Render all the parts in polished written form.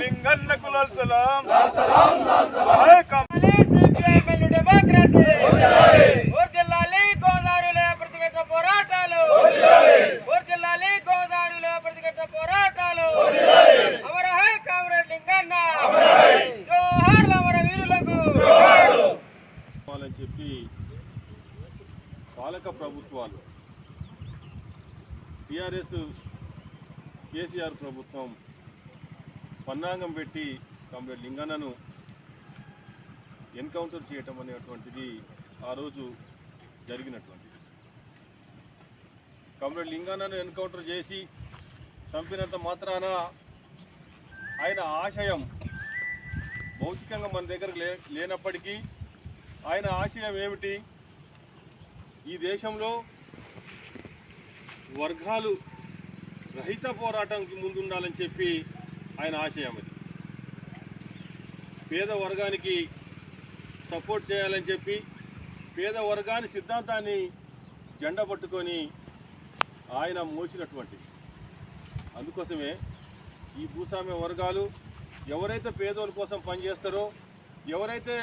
లింగన్నకు లాల్ సలాం అని చెప్పి పాలక ప్రభుత్వాలు టిఆర్ఎస్ కేసీఆర్ ప్రభుత్వం పన్నాగం పెట్టి కామ్రేడ్ లింగన్నను ఎన్కౌంటర్ చేయటం అనేటువంటిది ఆ రోజు జరిగినటువంటిది. కామ్రేడ్ లింగన్నను ఎన్కౌంటర్ చేసి చంపినంత మాత్రాన ఆయన ఆశయం భౌతికంగా మన దగ్గర లేనప్పటికీ ఆయన ఆశయం ఏమిటి? ఈ దేశంలో వర్గాలు రహిత పోరాటానికి ముందుండాలని చెప్పి ఆయన ఆశయం. అది పేద వర్గానికి సపోర్ట్ చేయాలని చెప్పి పేద వర్గాని సిద్ధాంతాన్ని జెండా పట్టుకొని ఆయన మోచినటువంటిది. అందుకోసమే ఈ భూస్వామ్య వర్గాలు ఎవరైతే పేదోళ్ళ కోసం పనిచేస్తారో, ఎవరైతే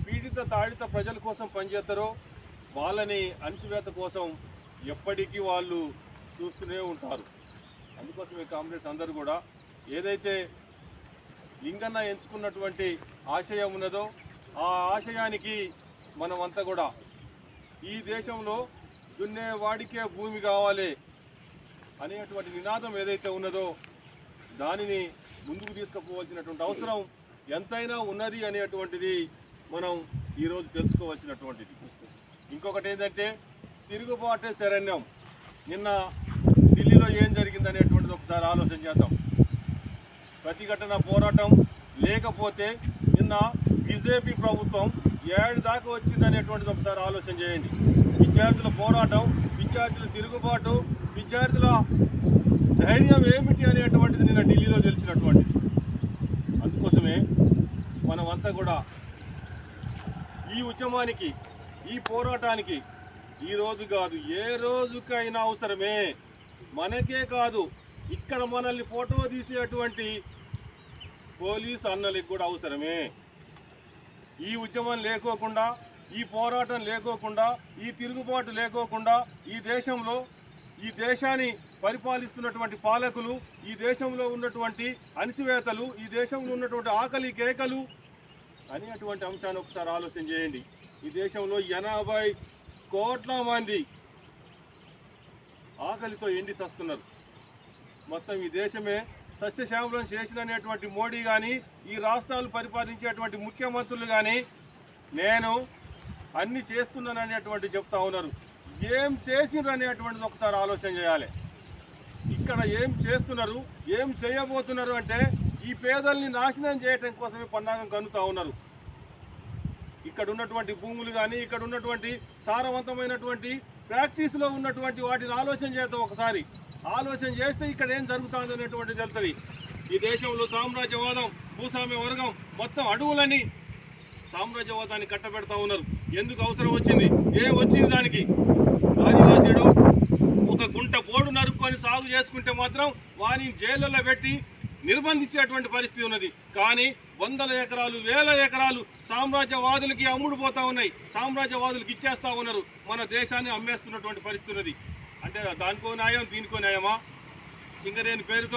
పీడిత తాడిత ప్రజల కోసం పనిచేస్తారో వాళ్ళని అణచివేత కోసం ఎప్పటికీ వాళ్ళు చూస్తూనే ఉంటారు. అందుకోసమే కామ్రేడ్స్ అందరూ కూడా ఏదైతే లింగన్న ఎంచుకున్నటువంటి ఆశయం ఉన్నదో ఆ ఆశయానికి మనమంతా కూడా ఈ దేశంలో దున్నేవాడికే భూమి కావాలి అనేటువంటి నినాదం ఏదైతే ఉన్నదో దానిని ముందుకు తీసుకుపోవాల్సినటువంటి అవసరం ఎంతైనా ఉన్నది అనేటువంటిది మనం ఈరోజు తెలుసుకోవాల్సినటువంటిది. ఇంకొకటి ఏంటంటే తిరుగుబాటే శరణ్యం. నిన్న ఢిల్లీలో ఏం జరిగిందనేటువంటిది ఒకసారి ఆలోచన చేద్దాం. ప్రతిఘటన పోరాటం లేకపోతే నిన్న బీజేపీ ప్రభుత్వం ఏడు దాకా వచ్చిందనేటువంటిది ఒకసారి ఆలోచన చేయండి. విద్యార్థుల పోరాటం, విద్యార్థుల తిరుగుబాటు, విద్యార్థుల ధైర్యం ఏమిటి అనేటువంటిది నిన్న ఢిల్లీలో తెలిసినటువంటిది. అందుకోసమే మనమంతా కూడా ఈ ఉద్యమానికి, ఈ పోరాటానికి ఈ రోజు కాదు ఏ రోజుకైనా అవసరమే. మనకే కాదు, ఇక్కడ మనల్ని ఫోటో తీసేటువంటి పోలీసు అన్నలకు కూడా అవసరమే. ఈ ఉద్యమం లేకోకుండా, ఈ పోరాటం లేకోకుండా, ఈ తిరుగుబాటు లేకోకుండా ఈ దేశంలో ఈ దేశాన్ని పరిపాలిస్తున్నటువంటి పాలకులు, ఈ దేశంలో ఉన్నటువంటి అణచివేతలు, ఈ దేశంలో ఉన్నటువంటి ఆకలి కేకలు అనేటువంటి అంశాన్ని ఒకసారి ఆలోచన చేయండి. ఈ దేశంలో 80 కోట్ల మంది ఆకలితో ఎండి చస్తున్నారు. మొత్తం ఈ దేశమే సస్యశ్యామలం చేసినటువంటి మోడీ కానీ, ఈ రాష్ట్రాలు పరిపాలించేటువంటి ముఖ్యమంత్రులు కానీ నేను అన్ని చేస్తున్నాననేటువంటి చెప్తా ఉన్నారు. ఏం చేసినారు అనేటువంటిది ఒకసారి ఆలోచన చేయాలి. ఇక్కడ ఏం చేస్తున్నారు, ఏం చేయబోతున్నారు అంటే ఈ పేదల్ని నాశనం చేయటం కోసమే పన్నాగం కన్నుతా ఉన్నారు. ఇక్కడ ఉన్నటువంటి భూములు కానీ, ఇక్కడ ఉన్నటువంటి సారవంతమైనటువంటి ప్రాక్టీస్లో ఉన్నటువంటి వాటిని ఆలోచన చేద్దాం. ఒకసారి ఆలోచన చేస్తే ఇక్కడ ఏం జరుగుతుంది అనేటువంటిది తెలుస్తుంది. ఈ దేశంలో సామ్రాజ్యవాదం, భూస్వామ్య వర్గం మొత్తం అడవులని సామ్రాజ్యవాదాన్ని కట్టబెడతా ఉన్నారు. ఎందుకు అవసరం వచ్చింది? ఏం వచ్చింది దానికి? ఆదివాసీడు ఒక గుంట పోడు నరుక్కొని సాగు చేసుకుంటే మాత్రం వారిని జైళ్ళలో పెట్టి నిర్బంధించేటువంటి పరిస్థితి ఉన్నది. కానీ వందల ఎకరాలు, వేల ఎకరాలు సామ్రాజ్యవాదులకి అమ్ముడుపోతా ఉన్నాయి, సామ్రాజ్యవాదులకు ఇచ్చేస్తా ఉన్నారు. మన దేశాన్ని అమ్మేస్తున్నటువంటి పరిస్థితి ఉన్నది. అంటే దానికో న్యాయం, దీనికో న్యాయమా? సింగరేణి పేరుతో